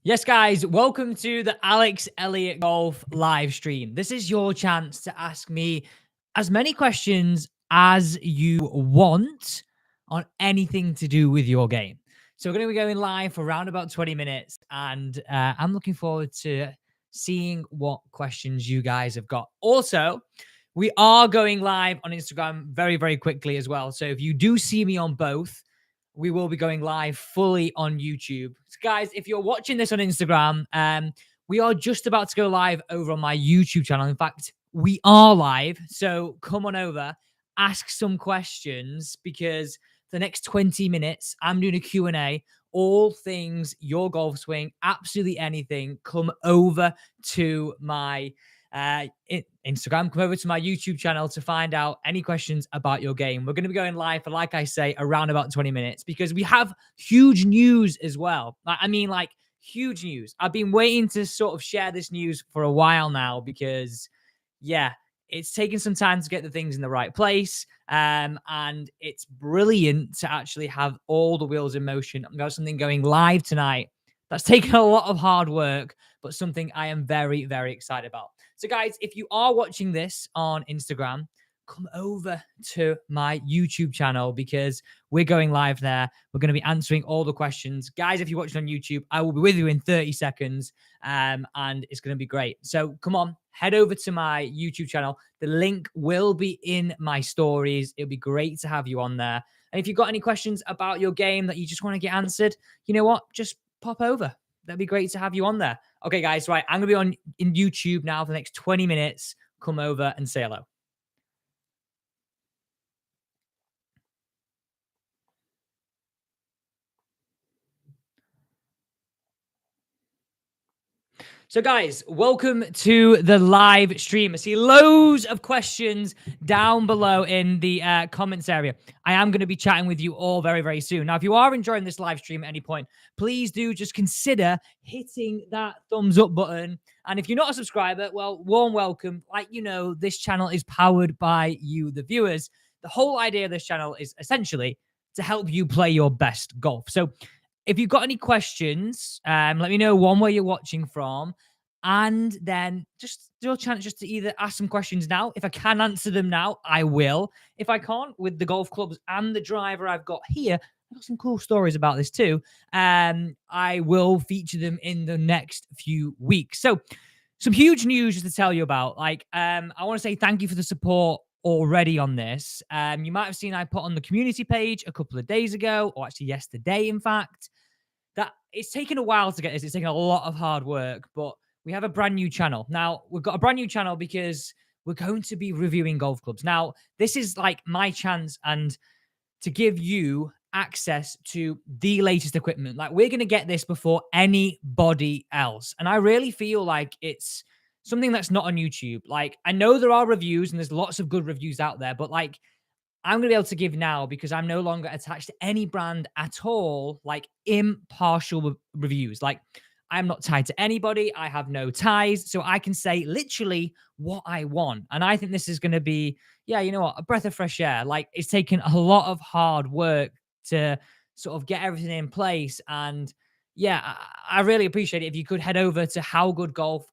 Yes, guys, welcome to the Alex Elliott Golf live stream. This is your chance to ask me as many questions as you want on anything to do with your game. So we're going to be going live for around about 20 minutes, and I'm looking forward to seeing what questions you guys have got. Also, we are going live on Instagram very, very quickly as well. So if you do see me on both, we will be going live fully on YouTube. So guys, if you're watching this on Instagram, we are just about to go live over on my YouTube channel. In fact, we are live. So come on over, ask some questions, because for the next 20 minutes, I'm doing a Q&A, all things your golf swing, absolutely anything. Come over to my Instagram, come over to my YouTube channel to find out any questions about your game. We're going to be going live for, like I say, around about 20 minutes because we have huge news as well. Like huge news. I've been waiting to sort of share this news for a while now because, yeah, it's taken some time to get the things in the right place. And it's brilliant to actually have all the wheels in motion. I've got something going live tonight that's taken a lot of hard work, but something I am very, very excited about. So, guys, if you are watching this on Instagram, come over to my YouTube channel because we're going live there. We're going to be answering all the questions. Guys, if you're watching on YouTube, I will be with you in 30 seconds, and it's going to be great. So come on, head over to my YouTube channel. The link will be in my stories. It'll be great to have you on there. And if you've got any questions about your game that you just want to get answered, you know what? Just pop over. That'd be great to have you on there. Okay, guys, right. I'm going to be in YouTube now for the next 20 minutes. Come over and say hello. So, guys, welcome to the live stream. I see loads of questions down below in the comments area. I am going to be chatting with you all very, very soon. Now, if you are enjoying this live stream at any point, please do just consider hitting that thumbs up button. And if you're not a subscriber, well, warm welcome. Like, you know, this channel is powered by you, the viewers. The whole idea of this channel is essentially to help you play your best golf. So if you've got any questions, let me know where you're watching from, and then just do a chance just to either ask some questions now. If I can answer them now, I will. If I can't, with the golf clubs and the driver I've got here, I've got some cool stories about this too. I will feature them in the next few weeks. So some huge news to tell you about. I want to say thank you for the support already on this. You might have seen I put on the community page a couple of days ago, or actually yesterday, in fact, that it's taken a while to get this. It's taken a lot of hard work, but we have a brand new channel. Now, we've got a brand new channel because we're going to be reviewing golf clubs. Now, this is like my chance and to give you access to the latest equipment. Like, we're going to get this before anybody else. And I really feel like it's something that's not on YouTube. Like, I know there are reviews and there's lots of good reviews out there, but like, I'm going to be able to give now because I'm no longer attached to any brand at all, like impartial reviews. Like, I'm not tied to anybody. I have no ties. So I can say literally what I want. And I think this is going to be, yeah, you know what, a breath of fresh air. Like, it's taken a lot of hard work to sort of get everything in place. And yeah, I really appreciate it. If you could head over to How Good Golf,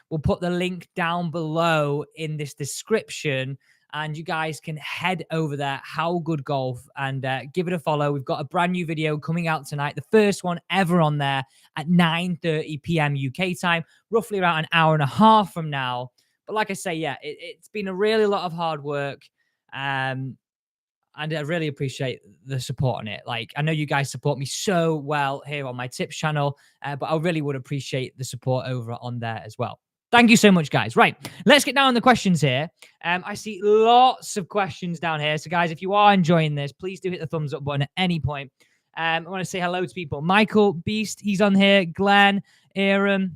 we'll put the link down below in this description, and you guys can head over there, How Good Golf, and give it a follow. We've got a brand new video coming out tonight, the first one ever on there at 9:30 p.m. UK time, roughly around an hour and a half from now. But like I say, yeah, it's been a really lot of hard work, and I really appreciate the support on it. Like, I know you guys support me so well here on my tips channel, but I really would appreciate the support over on there as well. Thank you so much, guys. Right, let's get down on the questions here. I see lots of questions down here. So, guys, if you are enjoying this, please do hit the thumbs up button at any point. I want to say hello to people. Michael Beast, he's on here. Glenn, Aaron,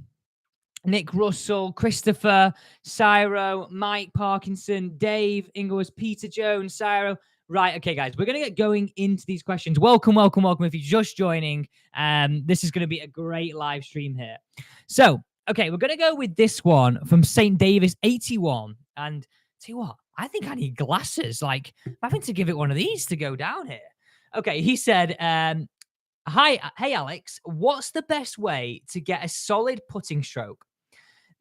Nick Russell, Christopher, Cyro, Mike Parkinson, Dave, Ingles, Peter Jones, Cyro. Right, okay, guys, we're going to get going into these questions. Welcome, welcome, welcome. If you're just joining, this is going to be a great live stream here. So, okay, we're going to go with this one from St. Davis 81. And tell you what, I think I need glasses. Like, I'm having to give it one of these to go down here. Okay, he said, Hi, hey Alex, what's the best way to get a solid putting stroke?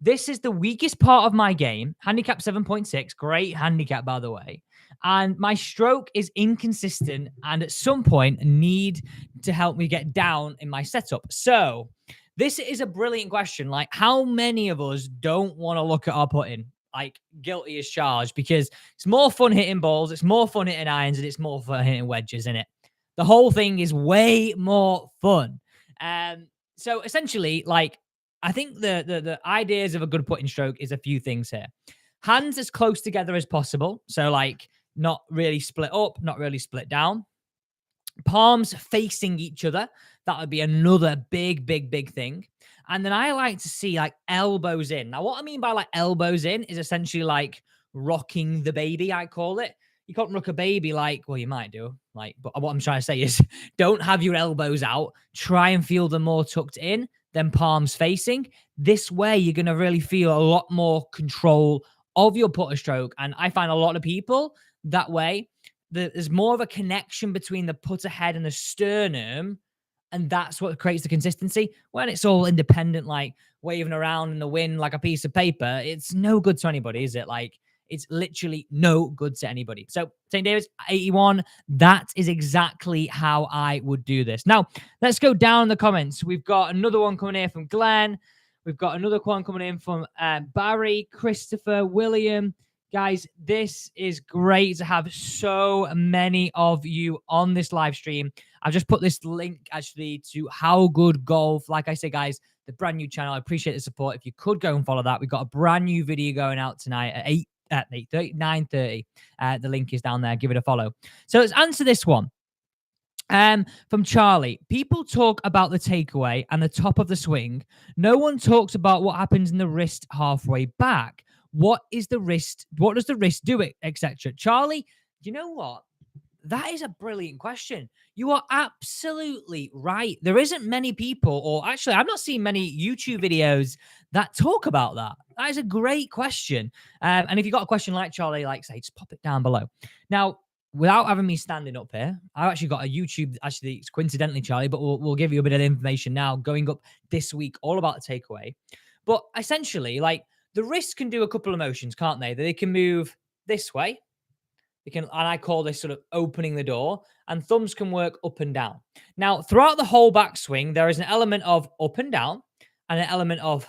This is the weakest part of my game. Handicap 7.6, great handicap by the way. And my stroke is inconsistent and at some point need to help me get down in my setup. So, this is a brilliant question. Like, how many of us don't want to look at our putting? Like, guilty as charged, because it's more fun hitting balls, it's more fun hitting irons, and it's more fun hitting wedges, isn't it? The whole thing is way more fun. So essentially, like, I think the ideas of a good putting stroke is a few things here. Hands as close together as possible. So like not really split up, not really split down. Palms facing each other. That would be another big thing. And then I like to see like elbows in. Now, what I mean by like elbows in is essentially like rocking the baby, I call it. You can't rock a baby like, well, you might do. Like, but what I'm trying to say is don't have your elbows out. Try and feel them more tucked in than palms facing. This way, you're going to really feel a lot more control of your putter stroke. And I find a lot of people that way, there's more of a connection between the putter head and the sternum, and that's what creates the consistency. When it's all independent, like waving around in the wind like a piece of paper, it's no good to anybody, is it? Like, it's literally no good to anybody. So, St. David's 81, that is exactly how I would do this. Now, let's go down in the comments. We've got another one coming here from Glenn. We've got another one coming in from Barry, Christopher, William. Guys, this is great to have so many of you on this live stream. I've just put this link actually to How Good Golf. Like I say, guys, the brand new channel. I appreciate the support. If you could go and follow that, we've got a brand new video going out tonight at 8:30, 9:30. The link is down there. Give it a follow. So let's answer this one. From Charlie, people talk about the takeaway and the top of the swing. No one talks about what happens in the wrist halfway back. What is the wrist? What does the wrist do, etc.? Charlie, you know what? That is a brilliant question. You are absolutely right. There isn't many people, or actually, I've not seen many YouTube videos that talk about that. That is a great question. And if you've got a question like Charlie, like say, just pop it down below. Now, without having me standing up here, I've actually got a YouTube. Actually, it's coincidentally, Charlie, but we'll give you a bit of information now going up this week, all about the takeaway. But essentially, like, the wrist can do a couple of motions, can't they? They can move this way. They can, and I call this sort of opening the door, and thumbs can work up and down. Now, throughout the whole backswing, there is an element of up and down and an element of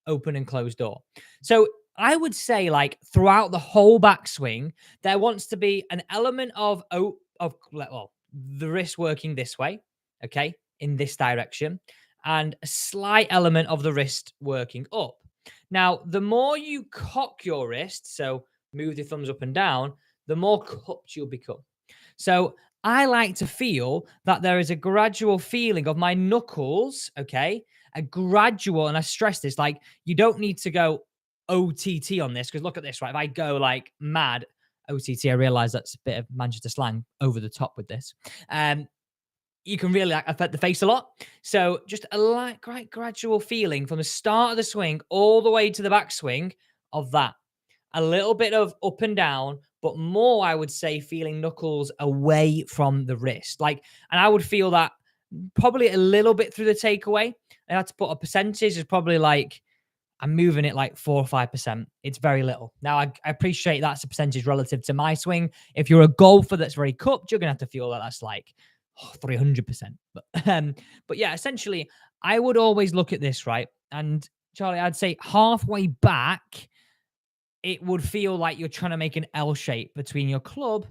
open and closed door. So I would say, like, throughout the whole backswing, there wants to be an element of well, the wrist working this way, okay, in this direction, and a slight element of the wrist working up. Now, the more you cock your wrist, so move the thumbs up and down, the more cupped you'll become. So I like to feel that there is a gradual feeling of my knuckles, okay? A gradual, and I stress this, like, you don't need to go OTT on this, because look at this, right? If I go like mad, OTT, I realize that's a bit of Manchester slang over the top with this. You can really like affect the face a lot. So just a like gradual feeling from the start of the swing all the way to the backswing of that. A little bit of up and down, but more, I would say, feeling knuckles away from the wrist. Like, and I would feel that probably a little bit through the takeaway. I had to put a percentage, is probably like, I'm moving it like 4 or 5%. It's very little. Now, I appreciate that's a percentage relative to my swing. If you're a golfer that's very cupped, you're going to have to feel that that's like 300%. But yeah, essentially, I would always look at this, right? And Charlie, I'd say halfway back, it would feel like you're trying to make an L shape between your club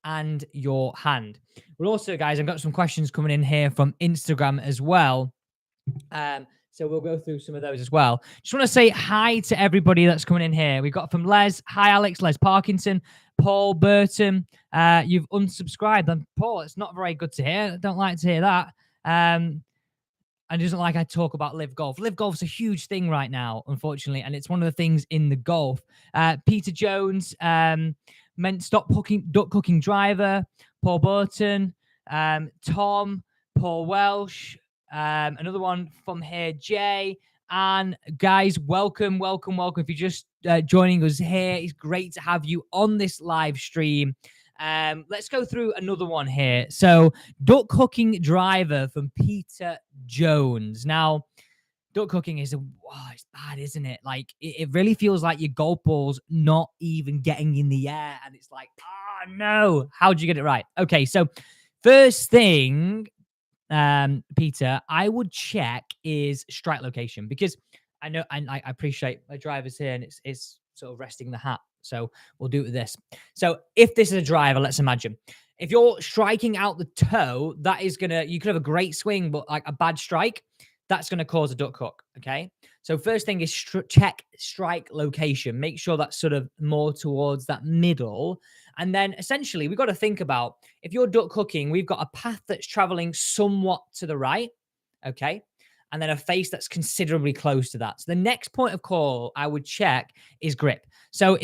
and your hand. But also, guys, I've got some questions coming in here from Instagram as well. So we'll go through some of those as well. Just want to say hi to everybody that's coming in here. We've got from Les. Hi, Alex. Les Parkinson. Paul Burton. You've unsubscribed. And Paul, it's not very good to hear. I don't like to hear that. And doesn't like I talk about live golf. Live golf's a huge thing right now, unfortunately, and it's one of the things in the golf. Peter Jones meant stop duck cooking driver. Paul Burton. Tom. Paul Welsh. Another one from here, Jay. And guys, welcome. If you're just joining us here, it's great to have you on this live stream. Let's go through another one here. So, duck hooking driver from Peter Jones. Now, duck hooking is it's bad, isn't it? Like it really feels like your golf ball's not even getting in the air, and it's like, oh no, how'd you get it right? Okay, so first thing, Peter, I would check is strike location, because I know I appreciate my driver's here and it's sort of resting the hat. So we'll do it with this. So if this is a driver, let's imagine if you're striking out the toe, that is you could have a great swing, but like a bad strike, that's going to cause a duck hook. Okay. So first thing is check strike location. Make sure that's sort of more towards that middle. And then essentially we've got to think about, if you're duck hooking, we've got a path that's traveling somewhat to the right. Okay. And then a face that's considerably close to that. So the next point of call I would check is grip. So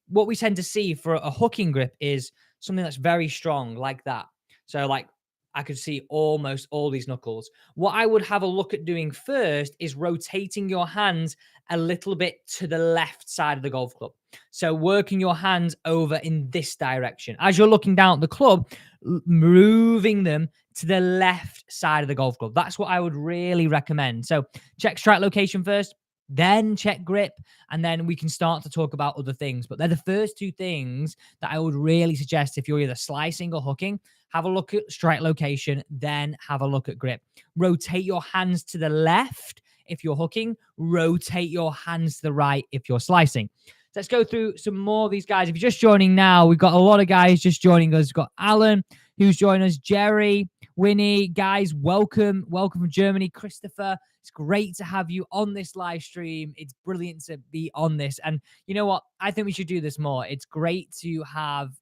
what we tend to see for a hooking grip is something that's very strong like that. So like I could see almost all these knuckles. What I would have a look at doing first is rotating your hands a little bit to the left side of the golf club. So working your hands over in this direction. As you're looking down at the club, moving them to the left side of the golf club. That's what I would really recommend. So check strike location first, then check grip, and then we can start to talk about other things. But they're the first two things that I would really suggest if you're either slicing or hooking. Have a look at strike location, then have a look at grip. Rotate your hands to the left if you're hooking. Rotate your hands to the right if you're slicing. Let's go through some more of these guys. If you're just joining now, we've got a lot of guys just joining us. We've got Alan, who's joined us, Jerry, Winnie. Guys, welcome. Welcome from Germany. Christopher, it's great to have you on this live stream. It's brilliant to be on this. And you know what? I think we should do this more. It's great to have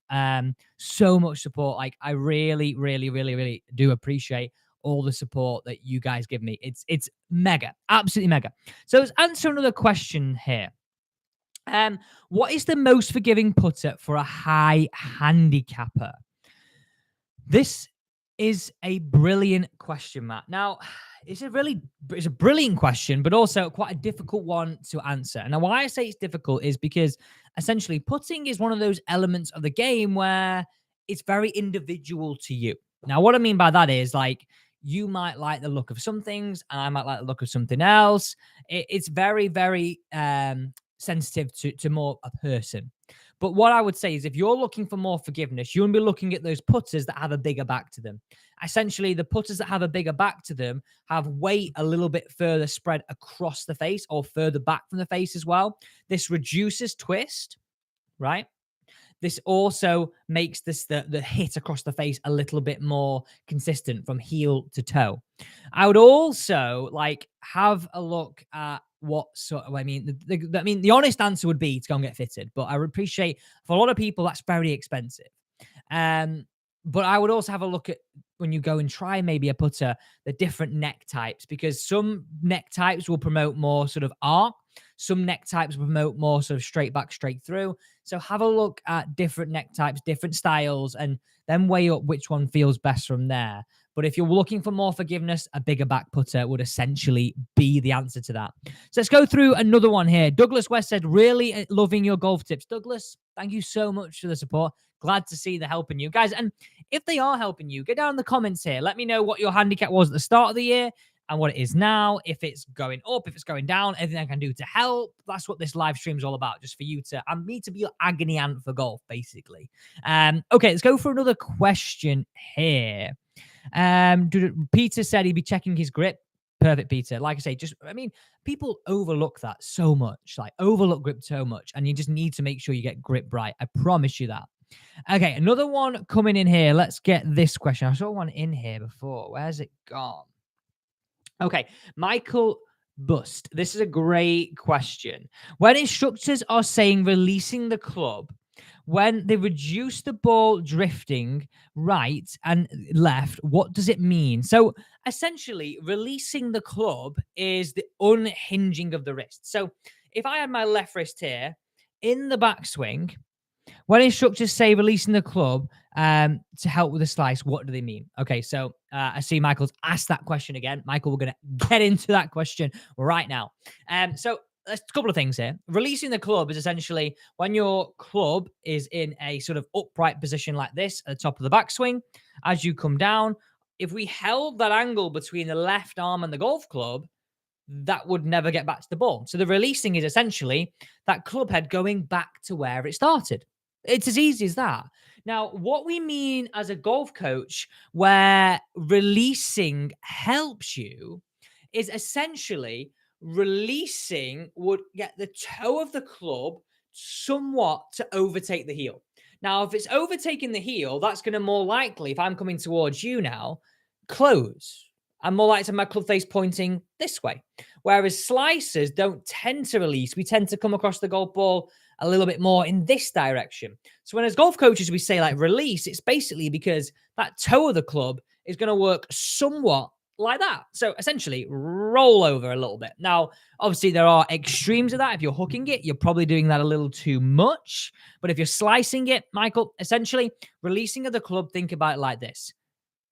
so much support. Like, I really, really, really, really do appreciate all the support that you guys give me. It's mega, absolutely mega. So let's answer another question here. What is the most forgiving putter for a high handicapper? This is a brilliant question, Matt. Now, it's a brilliant question, but also quite a difficult one to answer. And why I say it's difficult is because essentially putting is one of those elements of the game where it's very individual to you. Now, what I mean by that is, like, you might like the look of some things and I might like the look of something else. It's very, very sensitive to more a person. But what I would say is, if you're looking for more forgiveness, you want to be looking at those putters that have a bigger back to them. Essentially, the putters that have a bigger back to them have weight a little bit further spread across the face or further back from the face as well. This reduces twist, right? This also makes the hit across the face a little bit more consistent from heel to toe. I would also have a look at what sort of, the honest answer would be to go and get fitted, but I would appreciate for a lot of people that's very expensive. But I would also have a look at, when you go and try maybe a putter, the different neck types, because some neck types will promote more sort of arc. Some neck types will promote more sort of straight back, straight through. So have a look at different neck types, different styles, and then weigh up which one feels best from there. But if you're looking for more forgiveness, a bigger back putter would essentially be the answer to that. So let's go through another one here. Douglas West said, really loving your golf tips. Douglas, thank you so much for the support. Glad to see they're helping you guys. And if they are helping you, get down in the comments here. Let me know what your handicap was at the start of the year and what it is now. If it's going up, if it's going down, anything I can do to help. That's what this live stream is all about, just for you to, and me to be your agony aunt for golf, basically. Okay, let's go for another question here. Peter said he'd be checking his grip. Perfect, Peter. Like I say, people overlook that so much, overlook grip so much, and you just need to make sure you get grip right. I promise you that. Okay, another one coming in here. Let's get this question. I saw one in here before. Where's it gone? Okay, Michael Bust. This is a great question. When instructors are saying releasing the club, when they reduce the ball drifting right and left, what does it mean? So essentially, releasing the club is the unhinging of the wrist. So if I had my left wrist here in the backswing, when instructors say releasing the club to help with the slice, what do they mean? Okay, so I see Michael's asked that question again. Michael, we're going to get into that question right now. So there's a couple of things here. Releasing the club is essentially when your club is in a sort of upright position like this at the top of the backswing. As you come down, if we held that angle between the left arm and the golf club, that would never get back to the ball. So the releasing is essentially that club head going back to where it started. It's as easy as that. Now, what we mean as a golf coach, where releasing helps you, is essentially releasing would get the toe of the club somewhat to overtake the heel. Now, if it's overtaking the heel, that's going to more likely, if I'm coming towards you now, close. I'm more likely to have my club face pointing this way. Whereas slicers don't tend to release. We tend to come across the golf ball a little bit more in this direction. So when as golf coaches, we say like release, it's basically because that toe of the club is going to work somewhat like that. So essentially roll over a little bit. Now, obviously there are extremes of that. If you're hooking it, you're probably doing that a little too much. But if you're slicing it, Michael, essentially releasing of the club, think about it like this.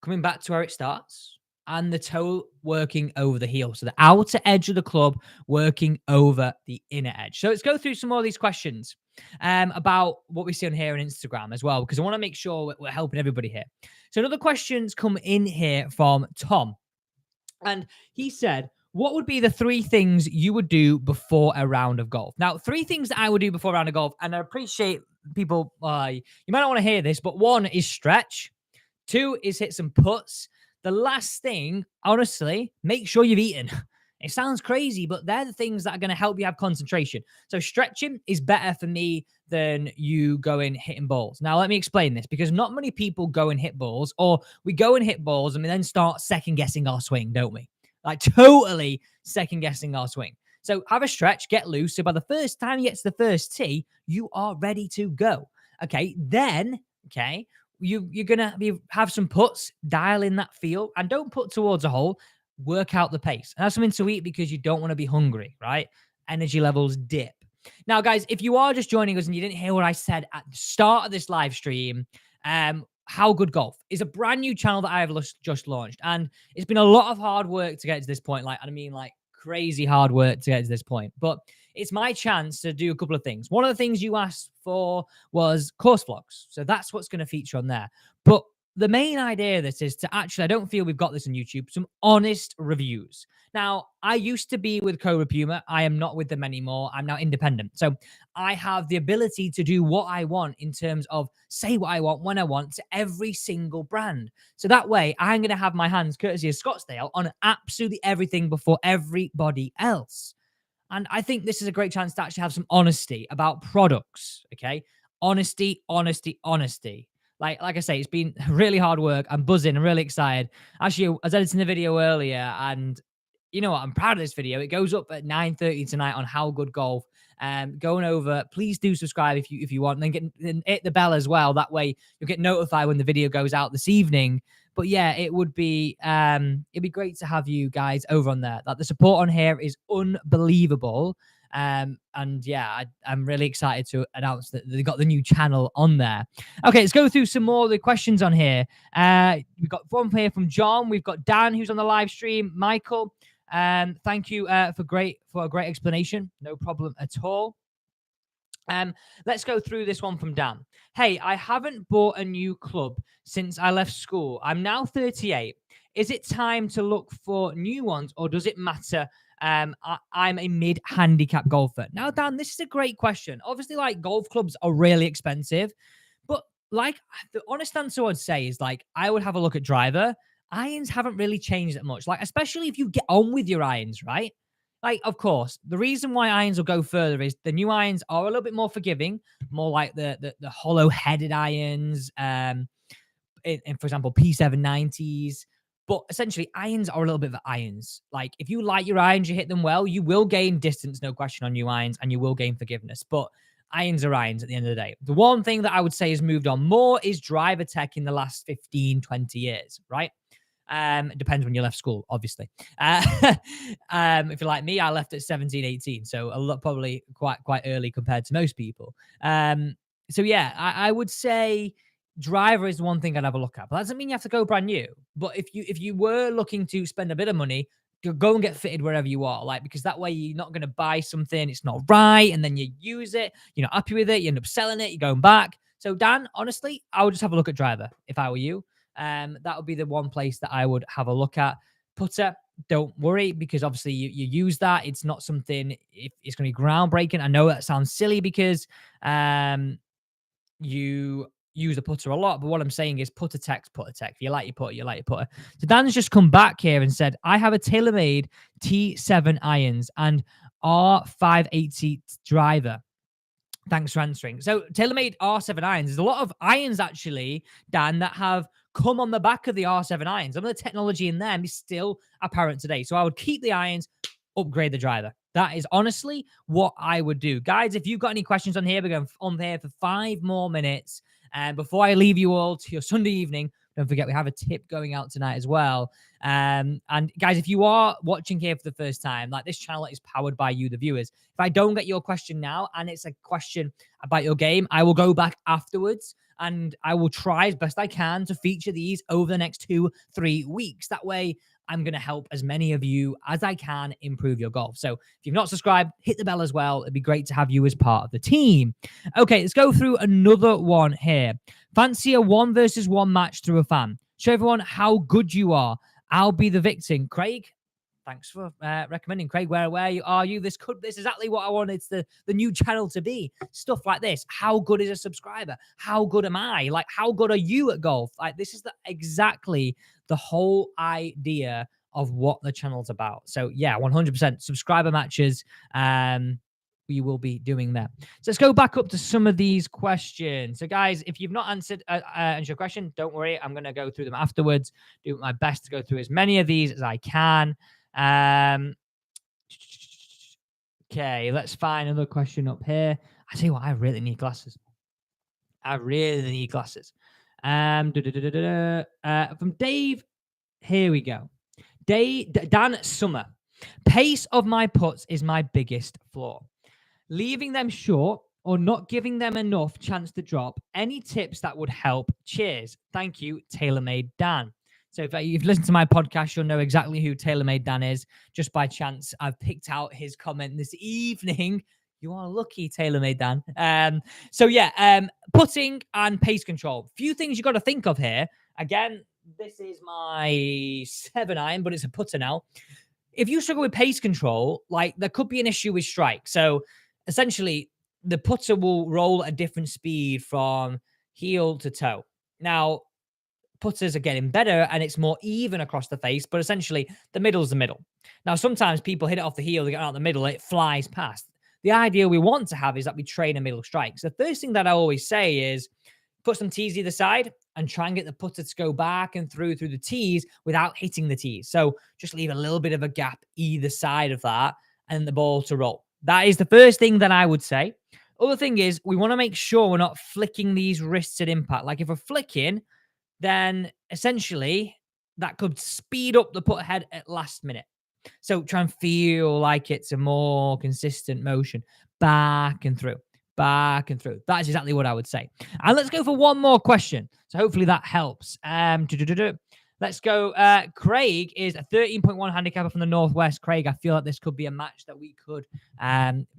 Coming back to where it starts, and the toe working over the heel. So the outer edge of the club working over the inner edge. So let's go through some more of these questions about what we see on here on Instagram as well, because I want to make sure we're helping everybody here. So another question's come in here from Tom. And he said, what would be the 3 things you would do before a round of golf? Now, 3 things that I would do before a round of golf, and I appreciate people, you might not want to hear this, but 1 is stretch. 2 is hit some putts. The last thing, honestly, make sure you've eaten. It sounds crazy, but they're the things that are going to help you have concentration. So stretching is better for me than you going hitting balls. Now, let me explain this, because not many people go and hit balls, or we go and hit balls and we then start second guessing our swing, don't we? Like totally second guessing our swing. So have a stretch, get loose. So by the first time you get to the first tee, you are ready to go. Okay, then, you're gonna have some putts, dial in that feel, and don't put towards a hole. Work out the pace and have something to eat, because you don't want to be hungry, right? Energy levels dip. Now, guys, if you are just joining us and you didn't hear what I said at the start of this live stream, How Good Golf is a brand new channel that I have just launched, and it's been a lot of hard work to get to this point. Like crazy hard work to get to this point, but it's my chance to do a couple of things. One of the things you asked for was course vlogs. So that's what's going to feature on there. But the main idea of this is to actually, I don't feel we've got this on YouTube, some honest reviews. Now, I used to be with Cobra Puma. I am not with them anymore. I'm now independent. So I have the ability to do what I want in terms of say what I want when I want to every single brand. So that way I'm going to have my hands, courtesy of Scottsdale, on absolutely everything before everybody else. And I think this is a great chance to actually have some honesty about products, okay? Honesty. Like I say, it's been really hard work. I'm buzzing. I'm really excited. Actually, I was editing the video earlier, and you know what? I'm proud of this video. It goes up at 9:30 tonight on How Good Golf. Going over, please do subscribe if you want, and then hit the bell as well. That way you'll get notified when the video goes out this evening. But yeah, it'd be great to have you guys over on there. Like the support on here is unbelievable. And yeah, I'm really excited to announce that they got the new channel on there. Okay, let's go through some more of the questions on here. We've got one here from John. We've got Dan, who's on the live stream. Michael, thank you for a great explanation. No problem at all. Let's go through this one from Dan. Hey, I haven't bought a new club since I left school. I'm now 38. Is it time to look for new ones, or does it matter? I'm a mid-handicap golfer. Now, Dan, this is a great question. Obviously, like, golf clubs are really expensive, but like the honest answer I'd say is like I would have a look at driver. Irons haven't really changed that much. Like, especially if you get on with your irons, right? Like, of course, the reason why irons will go further is the new irons are a little bit more forgiving, more like the hollow-headed irons, in, for example, P790s. But essentially, irons are a little bit of irons. Like, if you like your irons, you hit them well, you will gain distance, no question, on new irons, and you will gain forgiveness. But irons are irons at the end of the day. The one thing that I would say has moved on more is driver tech in the last 15, 20 years, right? It depends when you left school, obviously. If you're like me, I left at 17, 18. So a lot, probably quite early compared to most people. So yeah, I would say driver is the one thing I'd have a look at. But that doesn't mean you have to go brand new. But if you were looking to spend a bit of money, go and get fitted wherever you are, like, because that way you're not going to buy something, it's not right, and then you use it, you're not happy with it, you end up selling it, you're going back. So Dan, honestly, I would just have a look at driver if I were you. That would be the one place that I would have a look at. Putter, don't worry, because obviously you use that. It's not something, it's going to be groundbreaking. I know that sounds silly because you use a putter a lot, but what I'm saying is putter tech. If you like your putter, you like your putter. So Dan's just come back here and said, I have a TaylorMade T7 irons and R580 driver. Thanks for answering. So TaylorMade R7 irons. There's a lot of irons actually, Dan, that have come on the back of the R7 irons. Some of the technology in them is still apparent today. So I would keep the irons, upgrade the driver. That is honestly what I would do. Guys, if you've got any questions on here, we're going on here for 5 more minutes. And before I leave you all to your Sunday evening, don't forget we have a tip going out tonight as well. And guys, if you are watching here for the first time, like, this channel is powered by you, the viewers. If I don't get your question now and it's a question about your game, I will go back afterwards and I will try as best I can to feature these over the next 2-3 weeks. That way, I'm going to help as many of you as I can improve your golf. So if you've not subscribed, hit the bell as well. It'd be great to have you as part of the team. Okay, let's go through another one here. Fancy a 1-versus-1 match through a fan. Show everyone how good you are. I'll be the victim. Craig, thanks for recommending. Craig, where are you? This is exactly what I wanted the new channel to be. Stuff like this. How good is a subscriber? How good am I? Like, how good are you at golf? Like, this is exactly the whole idea of what the channel's about. So yeah, 100% subscriber matches. We will be doing that. So let's go back up to some of these questions. So guys, if you've not answered your question, don't worry. I'm going to go through them afterwards. Do my best to go through as many of these as I can. Okay, let's find another question up here. I tell you what, I really need glasses. From Dave, here we go. Dan Summer. Pace of my putts is my biggest flaw. Leaving them short or not giving them enough chance to drop. Any tips that would help? Cheers. Thank you, TaylorMade Dan. So if you've listened to my podcast, you'll know exactly who TaylorMade Dan is. Just by chance, I've picked out his comment this evening. You are lucky, TaylorMade Dan. Putting and pace control. Few things you got to think of here. Again, this is my 7 iron, but it's a putter now. If you struggle with pace control, like, there could be an issue with strike. So essentially, the putter will roll at a different speed from heel to toe. Now, putters are getting better and it's more even across the face, but essentially the middle's the middle. Now, sometimes people hit it off the heel, they get out the middle, it flies past. The idea we want to have is that we train a middle strike. So the first thing that I always say is put some tees either side and try and get the putter to go back and through the tees without hitting the tees. So just leave a little bit of a gap either side of that and the ball to roll. That is the first thing that I would say. Other thing is we want to make sure we're not flicking these wrists at impact. Like, if we're flicking, then essentially that could speed up the putt head at last minute. So try and feel like it's a more consistent motion, back and through. That is exactly what I would say. And let's go for one more question. So hopefully that helps. Let's go. Craig is a 13.1 handicapper from the Northwest. Craig, I feel like this could be a match that we could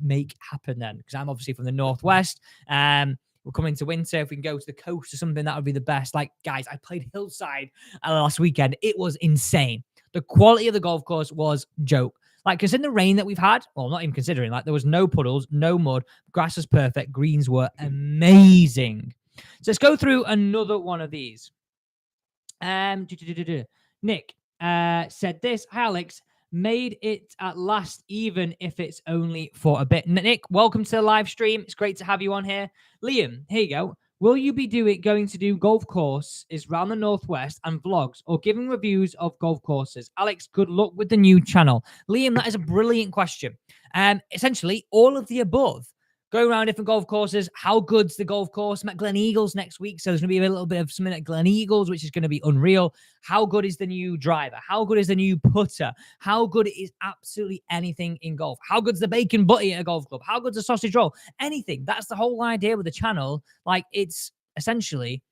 make happen then, because I'm obviously from the Northwest. We're coming to winter. If we can go to the coast or something, that would be the best. Like, guys, I played Hillside last weekend. It was insane. The quality of the golf course was joke. Like, considering the rain that we've had, well, not even considering, like, there was no puddles, no mud, grass was perfect, greens were amazing. So let's go through another one of these. Nick said this. Hi, Alex. Made it at last, even if it's only for a bit. Nick, welcome to the live stream. It's great to have you on here. Liam, here you go. Will you be going to do golf courses around the Northwest and vlogs or giving reviews of golf courses? Alex, good luck with the new channel. Liam, that is a brilliant question. Essentially, all of the above. Going around different golf courses. How good's the golf course? I'm at Glen Eagles next week, so there's going to be a little bit of something at Glen Eagles, which is going to be unreal. How good is the new driver? How good is the new putter? How good is absolutely anything in golf? How good's the bacon butty at a golf club? How good's the sausage roll? Anything. That's the whole idea with the channel. Like, it's essentially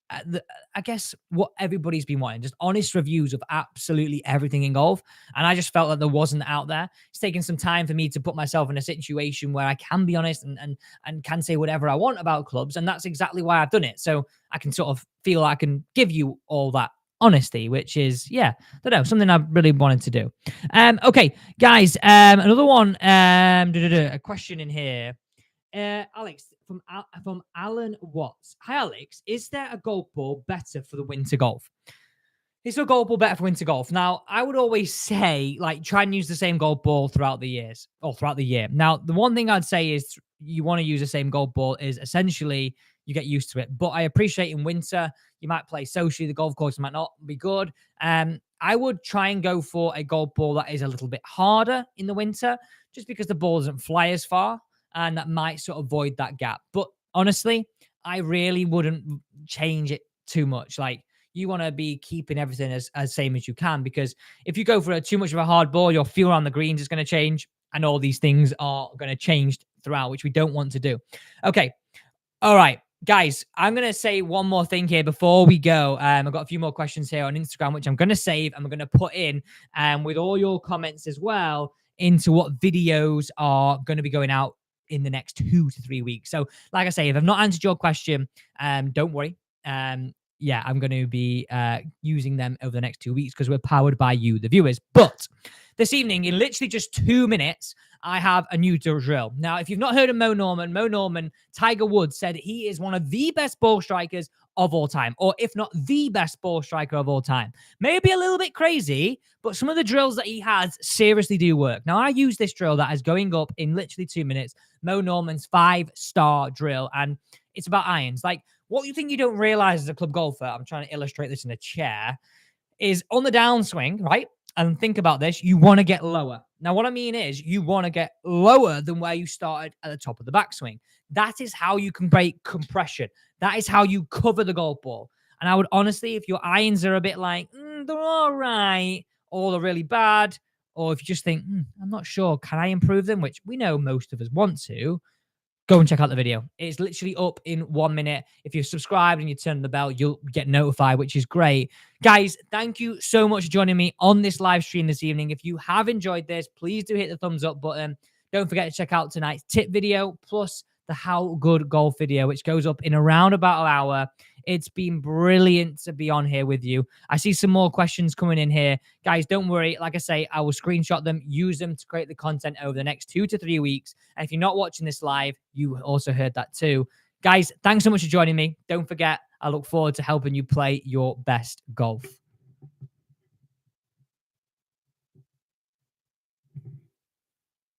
I guess what everybody's been wanting, just honest reviews of absolutely everything in golf. And I just felt that there wasn't out there. It's taken some time for me to put myself in a situation where I can be honest and can say whatever I want about clubs. And that's exactly why I've done it. So I can sort of feel I can give you all that honesty, which is, yeah, I don't know, something I really wanted to do. Okay, guys, another one, a question in here. Alex from Alan Watts. Hi, Alex. Is there a golf ball better for the winter golf? Is there a golf ball better for winter golf? Now, I would always say, like, try and use the same golf ball throughout the years or throughout the year. Now, the one thing I'd say is you want to use the same golf ball is essentially you get used to it. But I appreciate in winter, you might play socially, the golf course might not be good. I would try and go for a golf ball that is a little bit harder in the winter, just because the ball doesn't fly as far and that might sort of void that gap. But honestly, I really wouldn't change it too much. Like, you want to be keeping everything as same as you can, because if you go for too much of a hard ball, your feel on the greens is going to change, and all these things are going to change throughout, which we don't want to do. Okay. All right, guys, I'm going to say one more thing here before we go. I've got a few more questions here on Instagram, which I'm going to save and we're going to put in with all your comments as well into what videos are going to be going out in the next 2 to 3 weeks. So like I say, if I've not answered your question, don't worry. Yeah, I'm going to be using them over the next 2 weeks because we're powered by you, the viewers. But this evening, in literally just 2 minutes, I have a new drill. Now, if you've not heard of Mo Norman, Tiger Woods said he is one of the best ball strikers of all time, or if not the best ball striker of all time. Maybe a little bit crazy, but some of the drills that he has seriously do work. Now, I use this drill that is going up in literally 2 minutes, Mo Norman's 5-star drill, and it's about irons. Like, what you think you don't realize as a club golfer, I'm trying to illustrate this in a chair, is on the downswing, right? And think about this, you want to get lower. Now, what I mean is you want to get lower than where you started at the top of the backswing. That is how you can break compression. That is how you cover the golf ball. And I would honestly, if your irons are a bit like, they're all right, or they're really bad, or if you just think, I'm not sure, can I improve them? Which we know most of us want to. Go and check out the video. It's literally up in 1 minute. If you're subscribed and you turn the bell, you'll get notified, which is great. Guys, thank you so much for joining me on this live stream this evening. If you have enjoyed this, please do hit the thumbs up button. Don't forget to check out tonight's tip video, plus the How Good Golf video, which goes up in around about an hour. It's been brilliant to be on here with you. I see some more questions coming in here. Guys, don't worry. Like I say, I will screenshot them, use them to create the content over the next 2 to 3 weeks. And if you're not watching this live, you also heard that too. Guys, thanks so much for joining me. Don't forget, I look forward to helping you play your best golf.